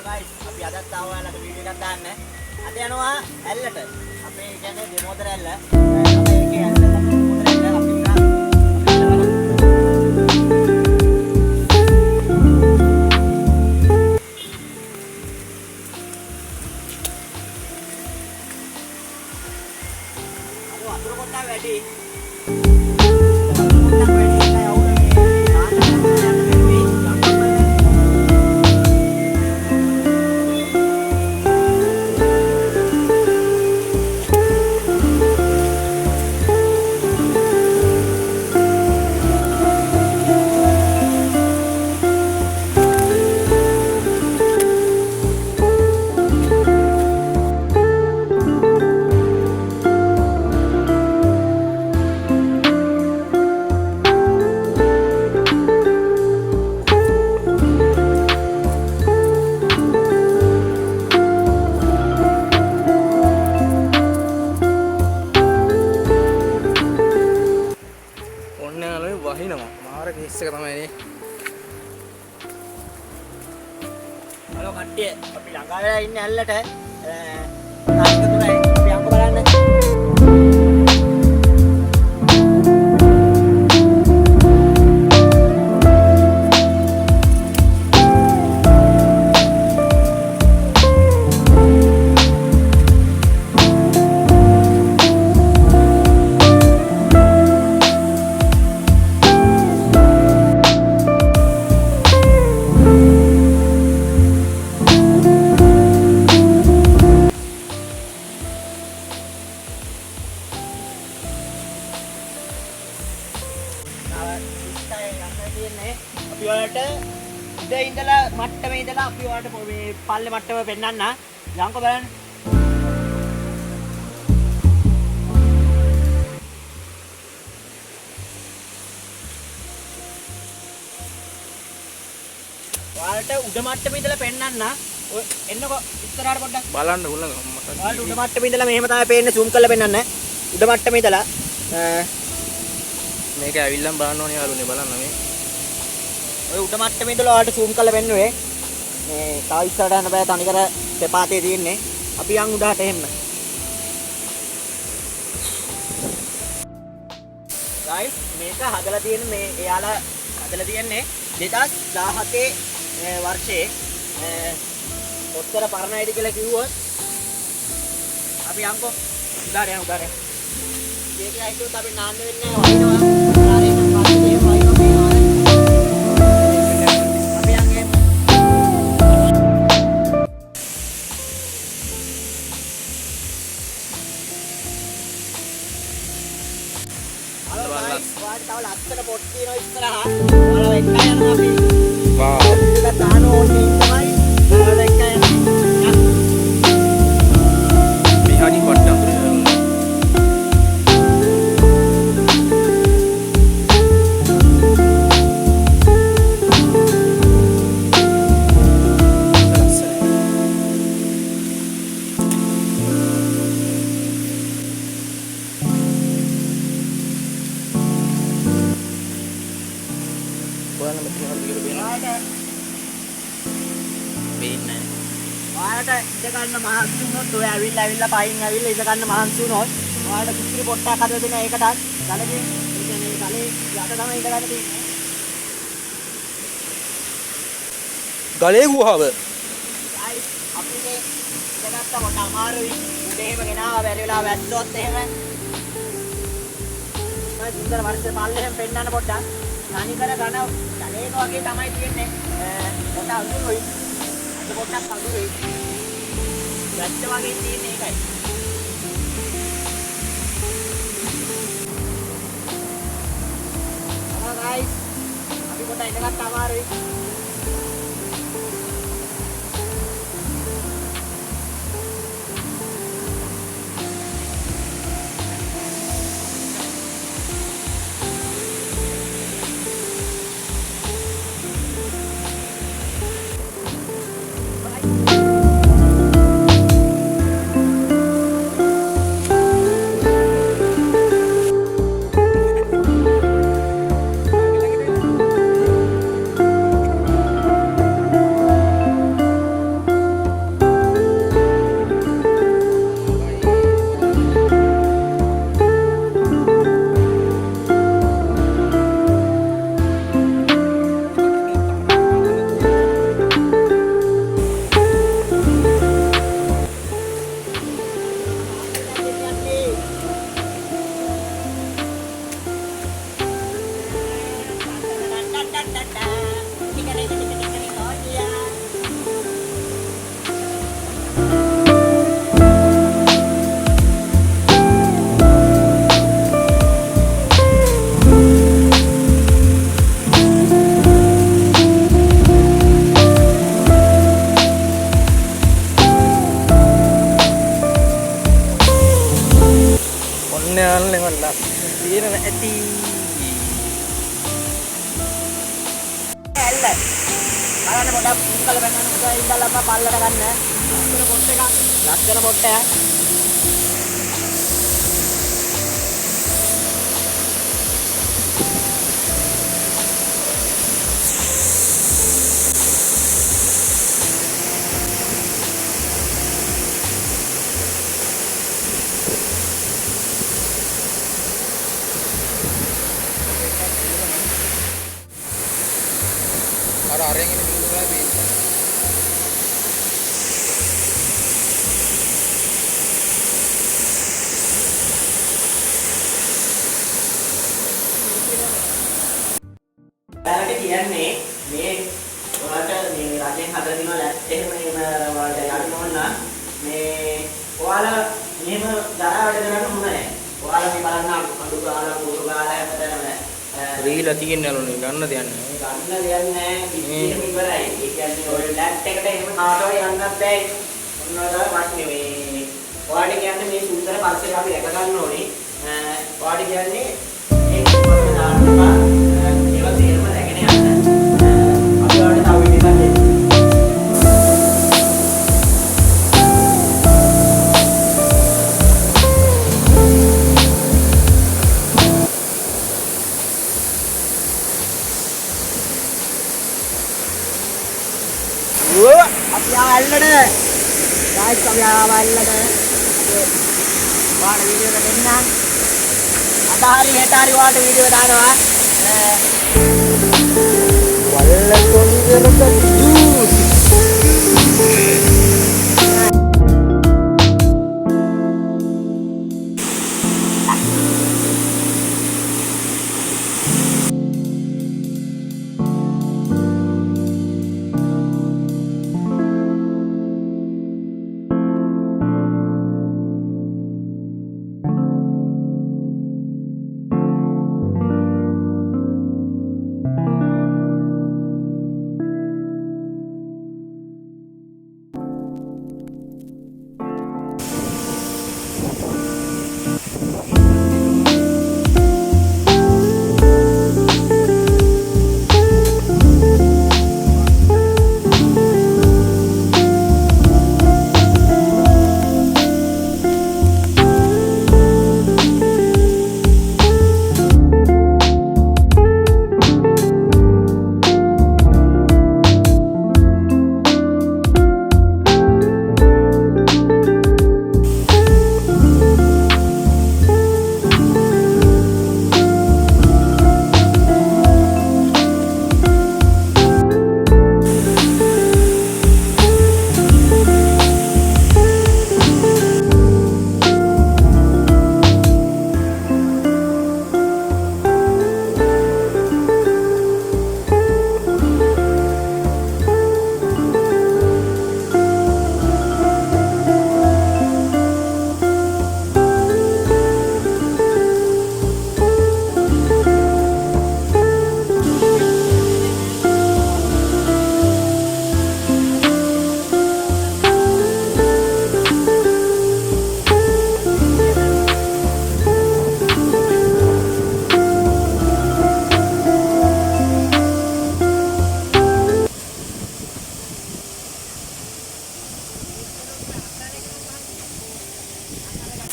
guys, අපි අදත් ආවා ඔයාලට වීඩියෝ එකක් දාන්න. අද යනවා ඇල්ලට. අපේ කියන්නේ දෙමෝදර ඇල්ල. අපි ඒකේ ඇල්ල දෙමෝදර ඇල්ල අපි වතුර පොඩ්ඩක් වැඩි. වහිනවා මාර කේස් එක තමයි නේ. හලෝ කට්ටිය අපි ළඟා වෙලා ඉන්නේ ඇල්ලට. තාක්ෂ තුනයි අපි අංක බලන්න. අපි වලට ඉඳ ඉඳලා මට්ටමේ ඉඳලා අපි වලට මේ පල්ලේ මට්ටම පෙන්නන්න. යන්කෝ බලන්න. වලට උඩ මට්ටමේ ඉඳලා පෙන්නන්න. ඔය එන්නකෝ ඉස්සරහට පොඩ්ඩක් බලන්න උල්ලංග මට. වලට උඩ මට්ටමේ ඉඳලා මෙහෙම තමයි පේන්නේ. zoom කරලා පෙන්නන්න. උඩ මට්ටමේ ඉඳලා මේක ඇවිල්ලම් බලන්න ඕනේ යාළුවනේ බලන්න මේ. ඔය උඩ මට්ටමේ ඉඳලා ඔයාලට zoom කරලා පෙන්නුවේ. මේ තව ඉස්සරහට යන්න බෑ තනිකර දෙපාතේ තියෙන්නේ. අපි යන් උඩහට එහෙම. guys මේක හදලා තියෙන්නේ මේ එයාලා හදලා තියෙන්නේ 2017 වර්ෂයේ ඔත්තර පරණයිද කියලා කිව්වොත් අපි යන්කෝ උඩට යන. මේක ඇයිතුත් අපි නාන්න වෙන්නේ වහිනවා. උඩාරේ නම් පස්සේ වහිනවා මේවා. තව ලස්සන පොට් තියෙනවා ඉස්සරහා. ඔයාලා එක්ක යනවා අපි. වාව්. ඒක දාන ඕනේ තමයි. ඔයාලා එක්ක යනවා. මිහානි පට්ටම්. ඔයාලට ඉඳ ගන්න මහන්සි වුණොත් ඔය ඇවිල්ලා පයින් ඇවිල්ලා ඉඳ ගන්න මහන්සි වුණොත් ඔයාලට කිසිරි පොට්ටක් හදලා දෙන එකටත් ගලගේ ඒ කියන්නේ ගලේ යට තමයි ඉඳ ගන්න තියෙන්නේ. ගලේ ගුහාව. guys අපි මේ ඉඳගත්ත කොට අමාරුයි. උඩ එහෙම ගෙනාවා බැරි වෙලා වැස්සොත් එහෙම. මම සුන්දර වර්ෂේ පල්ලෙහෙම පෙන්නන්න පොඩ්ඩක්. තනිකර ගන ගලේක වගේ තමයි තියෙන්නේ. කොට අඳුරුයි. අද පොඩ්ඩක් අඳුරුයි. වැස්ස වගේ තියෙන එකයි. හලෝ guys අපි කොට ඉඳගත්ත අමාරුයි. ඇති. ඇල්ල. බලන්න පොඩක් මුංගල බැන්නන මොකද ඉඳලා අප්පා පල්ලට ගන්න. ලස්සන පොට් එකක්. ලස්සන පොට්ටයක්. අර අරගෙන ඉන්න මිනිස්සුලා පේන්නේ. ඔයාලට කියන්නේ මේ ඔයාලට මේ රජෙන් හදලා දිනවල එහෙම ඔයාලට යන්න ඕන නම් මේ ඔයාලා මෙහෙම දරා වැඩ කරන්න හොඳ නැහැ. ඔයාලා මේ බලන්න අඬු ගාලා කුරු ගාලා හැමතැනම රීලා තියෙනවලුනේ ගන්න දෙයක් නැහැ. ගන්න දෙයක් නැහැ. පිටියෙම ඉවරයි. ඒ කියන්නේ ඔය ලැප් එකට එහෙම කාටවත් යන්නත් බෑ. මොනවාද වටනේ මේ ඔයාලට කියන්නේ මේ සුන්දර පරිසරය අපි රැක ගන්න ඕනේ. ඔයාලට කියන්නේ මේ මොකද දාන්නවා ඒවා තේරම රැගෙන යන්න. අපි ඔයාලට තව විදිහක් දෙන්න. අපි ආවල්ලට ගායිස් අපි ආවල්ලට වාට වීඩියෝ එකට එන්න අද හරි හෙට හරි වාට වීඩියෝ දානවා වල්ල කොන්දරක ජූස්.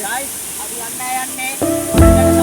guys, අපි යන්නේ